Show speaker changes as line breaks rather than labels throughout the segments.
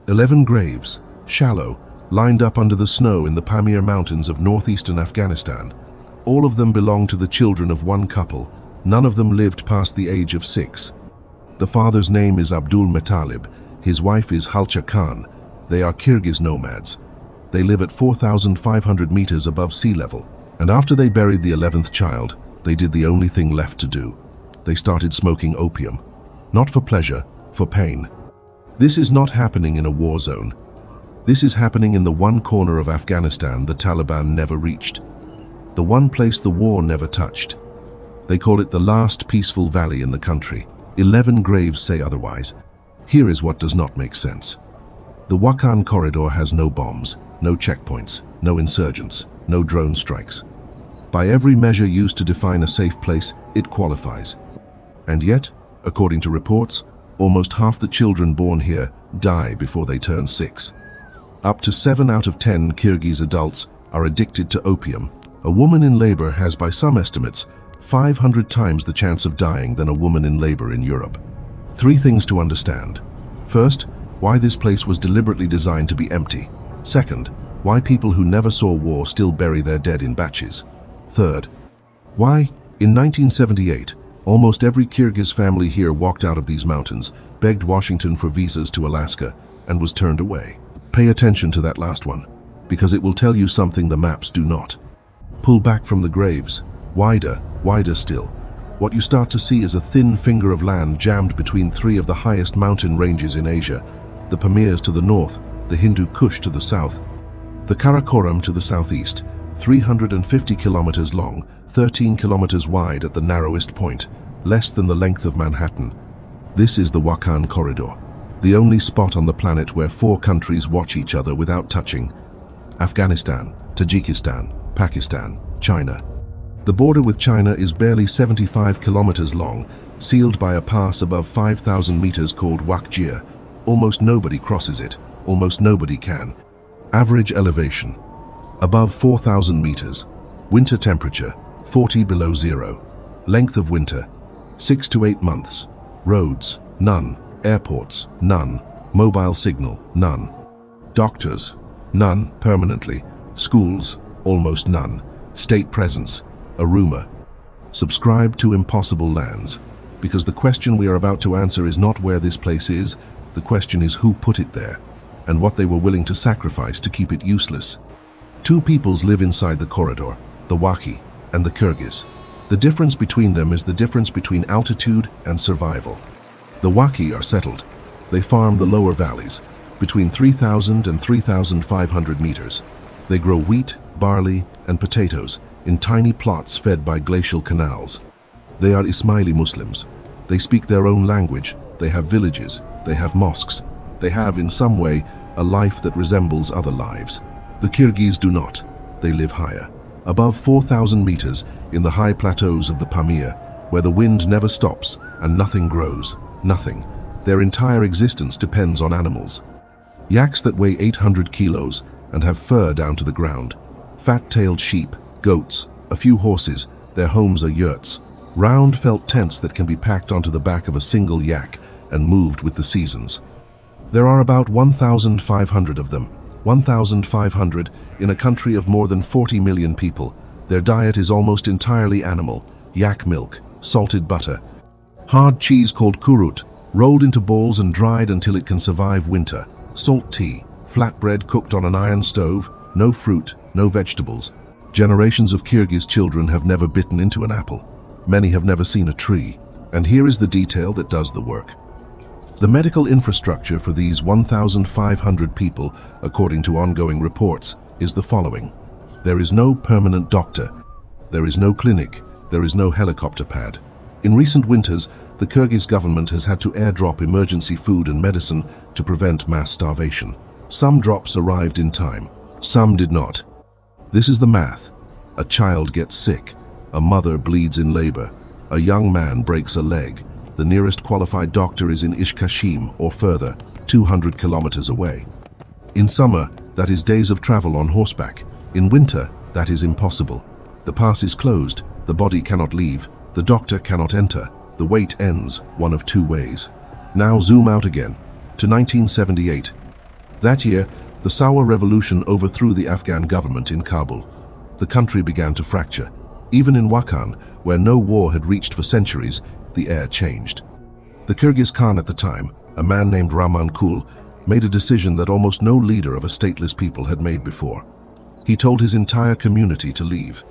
11 graves, shallow, lined up under the snow in the Pamir mountains of northeastern Afghanistan. All of them belong to the children of one couple. None of them lived past the age of 6. The father's name is Abdul Metalib. His wife is Halcha Khan. They are Kyrgyz nomads. They live at 4,500 meters above sea level. And after they buried the 11th child, they did the only thing left to do. They started smoking opium. Not for pleasure, for pain. This is not happening in a war zone. This is happening in the one corner of Afghanistan the Taliban never reached. The one place the war never touched. They call it the last peaceful valley in the country. 11 graves say otherwise. Here is what does not make sense. The Wakhan Corridor has no bombs, no checkpoints, no insurgents, no drone strikes. By every measure used to define a safe place, it qualifies. And yet, according to reports, almost half the children born here die before they turn 6. Up to 7 out of 10 Kyrgyz adults are addicted to opium. A woman in labor has, by some estimates, 500 times the chance of dying than a woman in labor in Europe. 3 things to understand. First, why this place was deliberately designed to be empty. Second, why people who never saw war still bury their dead in batches. Third, why, in 1978, almost every Kyrgyz family here walked out of these mountains, begged Washington for visas to Alaska, and was turned away. Pay attention to that last one, because it will tell you something the maps do not. Pull back from the graves, wider still. What you start to see is a thin finger of land jammed between 3 of the highest mountain ranges in Asia, the Pamirs to the north, the Hindu Kush to the south, the Karakoram to the southeast, 350 kilometers long, 13 kilometers wide at the narrowest point, less than the length of Manhattan. This is the Wakhan Corridor, the only spot on the planet where 4 countries watch each other without touching. Afghanistan, Tajikistan, Pakistan, China. The border with China is barely 75 kilometers long, sealed by a pass above 5,000 meters called Wakhan. Almost nobody crosses it, almost nobody can. Average elevation, above 4,000 meters. Winter temperature, 40 below zero. Length of winter, 6 to 8 months. Roads, none. Airports, none. Mobile signal, none. Doctors, none permanently. Schools, almost none. State presence, a rumor. Subscribe to Impossible Lands, because the question we are about to answer is not where this place is, the question is who put it there, and what they were willing to sacrifice to keep it useless. 2 peoples live inside the corridor, the Wakhi and the Kyrgyz. The difference between them is the difference between altitude and survival. The Wakhi are settled. They farm the lower valleys, between 3,000 and 3,500 meters. They grow wheat, barley, and potatoes in tiny plots fed by glacial canals. They are Ismaili Muslims. They speak their own language. They have villages. They have mosques. They have, in some way, a life that resembles other lives. The Kyrgyz do not. They live higher, above 4,000 meters in the high plateaus of the Pamir, where the wind never stops and nothing grows. Nothing. Their entire existence depends on animals. Yaks that weigh 800 kilos and have fur down to the ground. Fat-tailed sheep, goats, a few horses. Their homes are yurts. Round felt tents that can be packed onto the back of a single yak and moved with the seasons. There are about 1,500 of them. 1,500 in a country of more than 40 million people. Their diet is almost entirely animal. Yak milk, salted butter, hard cheese called kurut, rolled into balls and dried until it can survive winter. Salt tea, flatbread cooked on an iron stove, no fruit, no vegetables. Generations of Kyrgyz children have never bitten into an apple. Many have never seen a tree. And here is the detail that does the work. The medical infrastructure for these 1,500 people, according to ongoing reports, is the following. There is no permanent doctor. There is no clinic. There is no helicopter pad. In recent winters, the Kyrgyz government has had to airdrop emergency food and medicine to prevent mass starvation. Some drops arrived in time. Some did not. This is the math. A child gets sick. A mother bleeds in labor. A young man breaks a leg. The nearest qualified doctor is in Ishkashim or further, 200 kilometers away. In summer, that is days of travel on horseback. In winter, that is impossible. The pass is closed. The body cannot leave. The doctor cannot enter. The wait ends one of 2 ways. Now zoom out again to 1978. That year, the Sawa Revolution overthrew the Afghan government in Kabul. The country began to fracture. Even in Wakhan, where no war had reached for centuries, the air changed. The Kyrgyz Khan at the time, a man named Rahman Kul, made a decision that almost no leader of a stateless people had made before. He told his entire community to leave.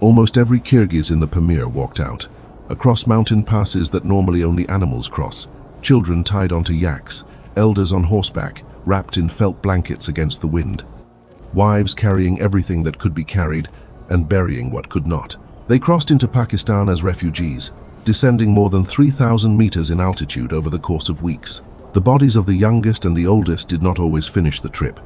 Almost every Kyrgyz in the Pamir walked out, across mountain passes that normally only animals cross, children tied onto yaks, elders on horseback, wrapped in felt blankets against the wind, wives carrying everything that could be carried and burying what could not. They crossed into Pakistan as refugees, descending more than 3,000 meters in altitude over the course of weeks. The bodies of the youngest and the oldest did not always finish the trip,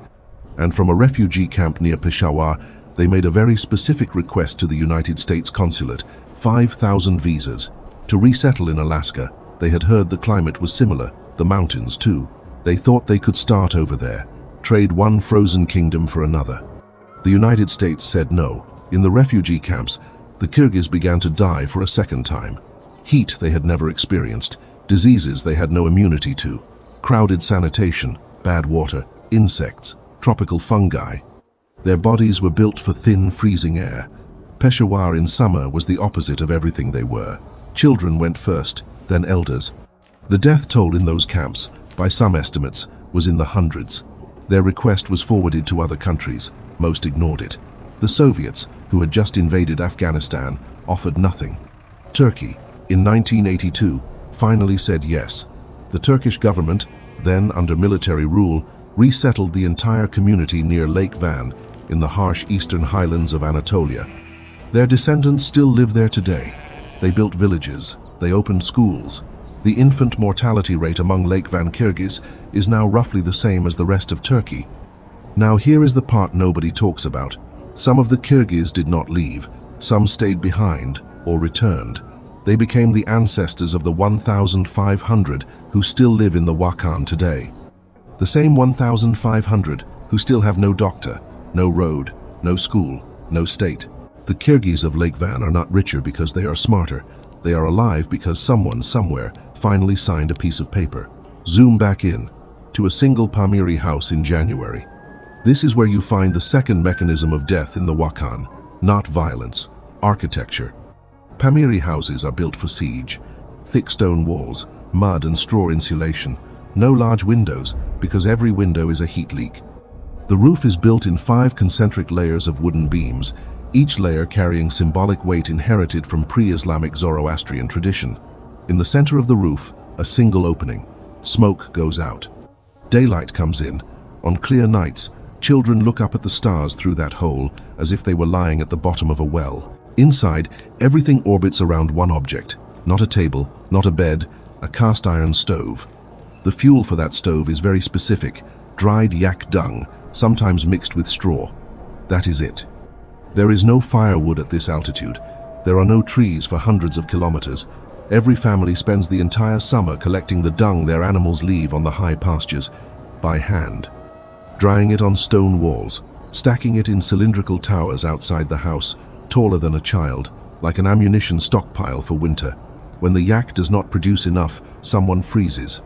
and from a refugee camp near Peshawar, they made a very specific request to the United States consulate, 5,000 visas. To resettle in Alaska, they had heard the climate was similar, the mountains too. They thought they could start over there, trade one frozen kingdom for another. The United States said no. In the refugee camps, the Kyrgyz began to die for a second time. Heat they had never experienced, diseases they had no immunity to, crowded sanitation, bad water, insects, tropical fungi. Their bodies were built for thin, freezing air. Peshawar in summer was the opposite of everything they were. Children went first, then elders. The death toll in those camps, by some estimates, was in the hundreds. Their request was forwarded to other countries. Most ignored it. The Soviets, who had just invaded Afghanistan, offered nothing. Turkey, in 1982, finally said yes. The Turkish government, then under military rule, resettled the entire community near Lake Van, in the harsh eastern highlands of Anatolia. Their descendants still live there today. They built villages, they opened schools. The infant mortality rate among Lake Van Kyrgyz is now roughly the same as the rest of Turkey. Now here is the part nobody talks about. Some of the Kyrgyz did not leave, some stayed behind or returned. They became the ancestors of the 1,500 who still live in the Wakhan today. The same 1,500 who still have no doctor, no road, no school, no state. The Kyrgyz of Lake Van are not richer because they are smarter. They are alive because someone somewhere finally signed a piece of paper. Zoom back in to a single Pamiri house in January. This is where you find the second mechanism of death in the Wakhan, not violence, architecture. Pamiri houses are built for siege. Thick stone walls, mud and straw insulation. No large windows, because every window is a heat leak. The roof is built in 5 concentric layers of wooden beams, each layer carrying symbolic weight inherited from pre-Islamic Zoroastrian tradition. In the center of the roof, a single opening. Smoke goes out. Daylight comes in. On clear nights, children look up at the stars through that hole as if they were lying at the bottom of a well. Inside, everything orbits around one object. Not a table, not a bed, a cast iron stove. The fuel for that stove is very specific, dried yak dung, sometimes mixed with straw. That is it. There is no firewood at this altitude. There are no trees for hundreds of kilometers. Every family spends the entire summer collecting the dung their animals leave on the high pastures, by hand. Drying it on stone walls, stacking it in cylindrical towers outside the house, taller than a child, like an ammunition stockpile for winter. When the yak does not produce enough, someone freezes.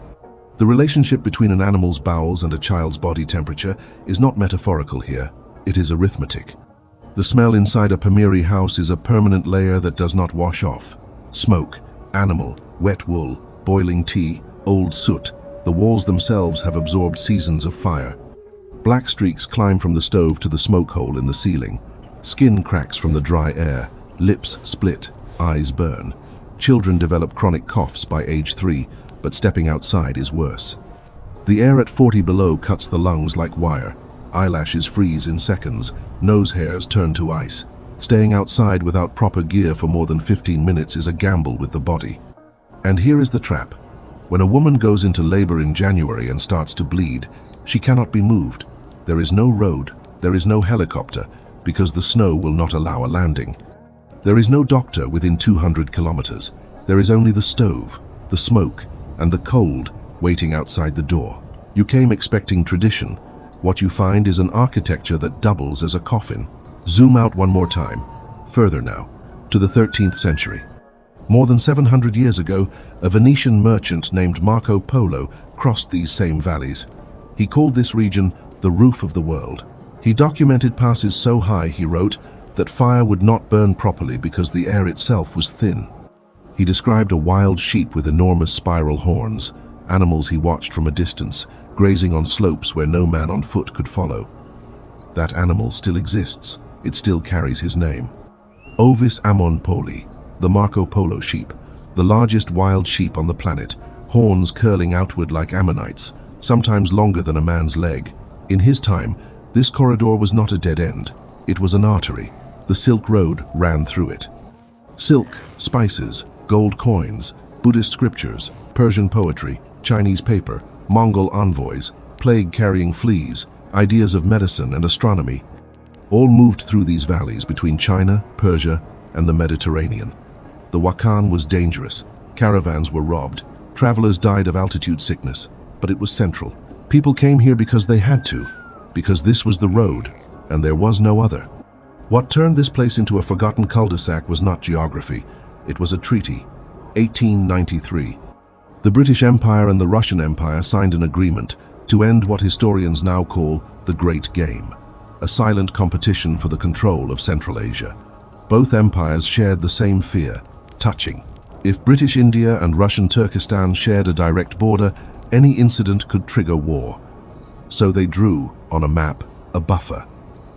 The relationship between an animal's bowels and a child's body temperature is not metaphorical here, it is arithmetic. The smell inside a Pamiri house is a permanent layer that does not wash off. Smoke, animal, wet wool, boiling tea, old soot. The walls themselves have absorbed seasons of fire. Black streaks climb from the stove to the smoke hole in the ceiling. Skin cracks from the dry air, lips split, eyes burn. Children develop chronic coughs by age 3, but stepping outside is worse. The air at 40 below cuts the lungs like wire. Eyelashes freeze in seconds, nose hairs turn to ice. Staying outside without proper gear for more than 15 minutes is a gamble with the body. And here is the trap. When a woman goes into labor in January and starts to bleed, she cannot be moved. There is no road, there is no helicopter, because the snow will not allow a landing. There is no doctor within 200 kilometers. There is only the stove, the smoke, and the cold waiting outside the door. You came expecting tradition. What you find is an architecture that doubles as a coffin. Zoom out one more time, further now, to the 13th century. More than 700 years ago, a Venetian merchant named Marco Polo crossed these same valleys. He called this region the roof of the world. He documented passes so high, he wrote, that fire would not burn properly because the air itself was thin. He described a wild sheep with enormous spiral horns, animals he watched from a distance, grazing on slopes where no man on foot could follow. That animal still exists. It still carries his name. Ovis ammon poli, the Marco Polo sheep, the largest wild sheep on the planet, horns curling outward like ammonites, sometimes longer than a man's leg. In his time, this corridor was not a dead end. It was an artery. The Silk Road ran through it. Silk, spices, gold coins, Buddhist scriptures, Persian poetry, Chinese paper, Mongol envoys, plague-carrying fleas, ideas of medicine and astronomy, all moved through these valleys between China, Persia, and the Mediterranean. The Wakhan was dangerous. Caravans were robbed. Travelers died of altitude sickness, but it was central. People came here because they had to, because this was the road, and there was no other. What turned this place into a forgotten cul-de-sac was not geography. It was a treaty. 1893. The British Empire and the Russian Empire signed an agreement to end what historians now call the Great Game, a silent competition for the control of Central Asia. Both empires shared the same fear, touching. If British India and Russian Turkestan shared a direct border, any incident could trigger war. So they drew, on a map, a buffer,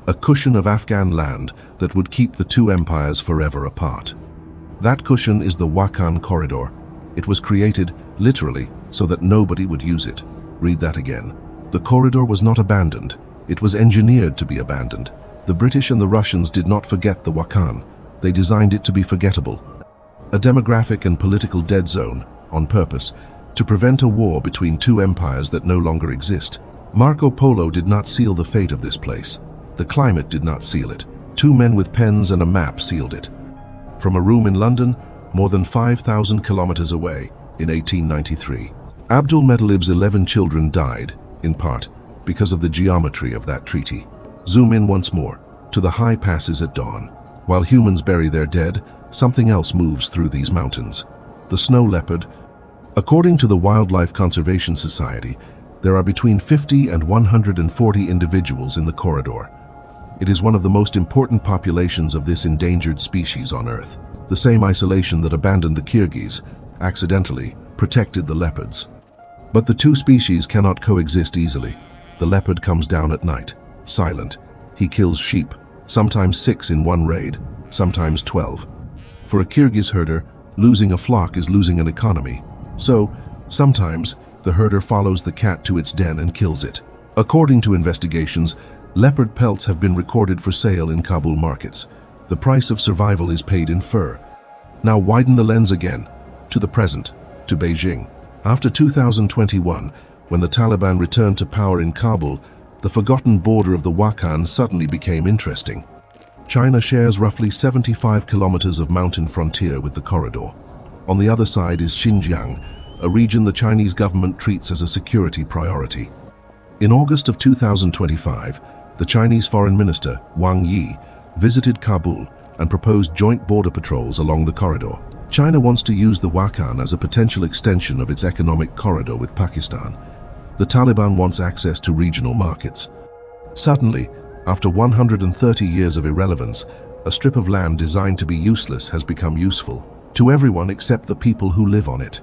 a cushion of Afghan land that would keep the two empires forever apart. That cushion is the Wakhan Corridor. It was created, literally, so that nobody would use it. Read that again. The corridor was not abandoned. It was engineered to be abandoned. The British and the Russians did not forget the Wakhan. They designed it to be forgettable. A demographic and political dead zone, on purpose, to prevent a war between two empires that no longer exist. Marco Polo did not seal the fate of this place. The climate did not seal it. Two men with pens and a map sealed it. From a room in London, more than 5,000 kilometers away, in 1893. Abdul Metalib's 11 children died, in part, because of the geometry of that treaty. Zoom in once more, to the high passes at dawn. While humans bury their dead, something else moves through these mountains. The snow leopard. According to the Wildlife Conservation Society, there are between 50 and 140 individuals in the corridor. It is one of the most important populations of this endangered species on Earth. The same isolation that abandoned the Kyrgyz, accidentally, protected the leopards. But the two species cannot coexist easily. The leopard comes down at night, silent. He kills sheep, sometimes 6 in one raid, sometimes 12. For a Kyrgyz herder, losing a flock is losing an economy. So, sometimes, the herder follows the cat to its den and kills it. According to investigations, leopard pelts have been recorded for sale in Kabul markets. The price of survival is paid in fur. Now widen the lens again, to the present, to Beijing. After 2021, when the Taliban returned to power in Kabul, the forgotten border of the Wakhan suddenly became interesting. China shares roughly 75 kilometers of mountain frontier with the corridor. On the other side is Xinjiang, a region the Chinese government treats as a security priority. In August of 2025, the Chinese Foreign Minister, Wang Yi, visited Kabul and proposed joint border patrols along the corridor. China wants to use the Wakhan as a potential extension of its economic corridor with Pakistan. The Taliban wants access to regional markets. Suddenly, after 130 years of irrelevance, a strip of land designed to be useless has become useful to everyone except the people who live on it.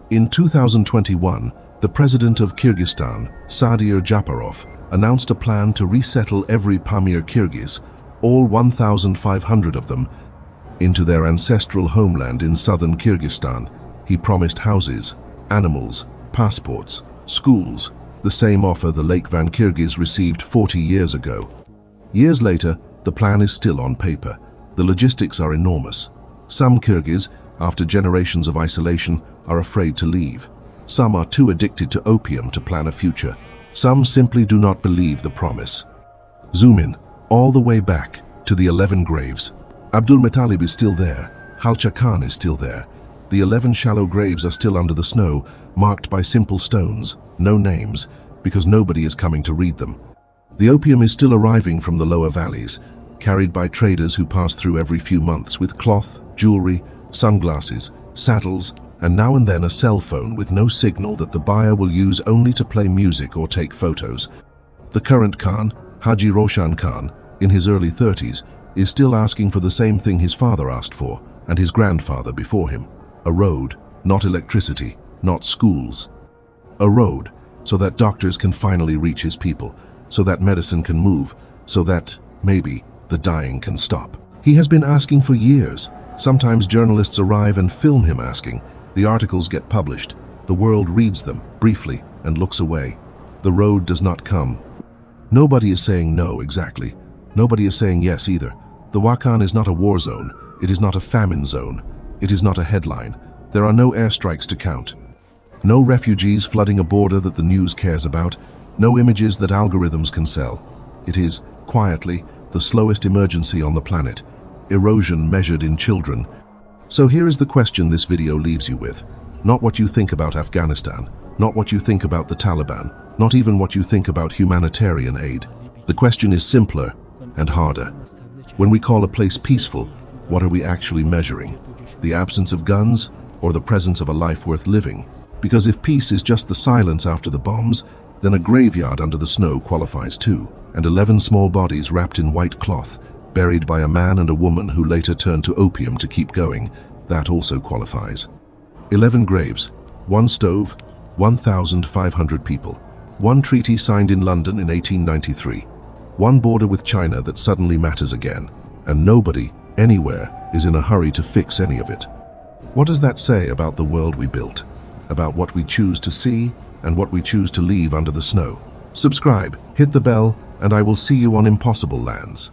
In 2021, the president of Kyrgyzstan, Sadir Japarov, announced a plan to resettle every Pamir Kyrgyz, all 1,500 of them, into their ancestral homeland in southern Kyrgyzstan. He promised houses, animals, passports, schools, the same offer the Lake Van Kyrgyz received 40 years ago. Years later, the plan is still on paper. The logistics are enormous. Some Kyrgyz, after generations of isolation, are afraid to leave. Some are too addicted to opium to plan a future. Some simply do not believe the promise. Zoom in, all the way back, to the 11 graves. Abdul Metalib is still there. Halcha Khan is still there. The 11 shallow graves are still under the snow, marked by simple stones, no names, because nobody is coming to read them. The opium is still arriving from the lower valleys, carried by traders who pass through every few months with cloth, jewelry, sunglasses, saddles, and now and then a cell phone with no signal that the buyer will use only to play music or take photos. The current Khan, Haji Roshan Khan, in his early 30s, is still asking for the same thing his father asked for, and his grandfather before him. A road, not electricity, not schools. A road, so that doctors can finally reach his people, so that medicine can move, so that, maybe, the dying can stop. He has been asking for years. Sometimes journalists arrive and film him asking. The articles get published. The world reads them, briefly, and looks away. The road does not come. Nobody is saying no, exactly. Nobody is saying yes either. The Wakhan is not a war zone. It is not a famine zone. It is not a headline. There are no airstrikes to count. No refugees flooding a border that the news cares about. No images that algorithms can sell. It is, quietly, the slowest emergency on the planet. Erosion measured in children. So here is the question this video leaves you with. Not what you think about Afghanistan. Not what you think about the Taliban. Not even what you think about humanitarian aid. The question is simpler and harder. When we call a place peaceful, what are we actually measuring? The absence of guns or the presence of a life worth living? Because if peace is just the silence after the bombs, then a graveyard under the snow qualifies too. And 11 small bodies wrapped in white cloth, buried by a man and a woman who later turned to opium to keep going, that also qualifies. 11 graves, 1 stove, 1,500 people. 1 treaty signed in London in 1893. 1 border with China that suddenly matters again. And nobody, anywhere, is in a hurry to fix any of it. What does that say about the world we built? About what we choose to see and what we choose to leave under the snow? Subscribe, hit the bell, and I will see you on Impossible Lands.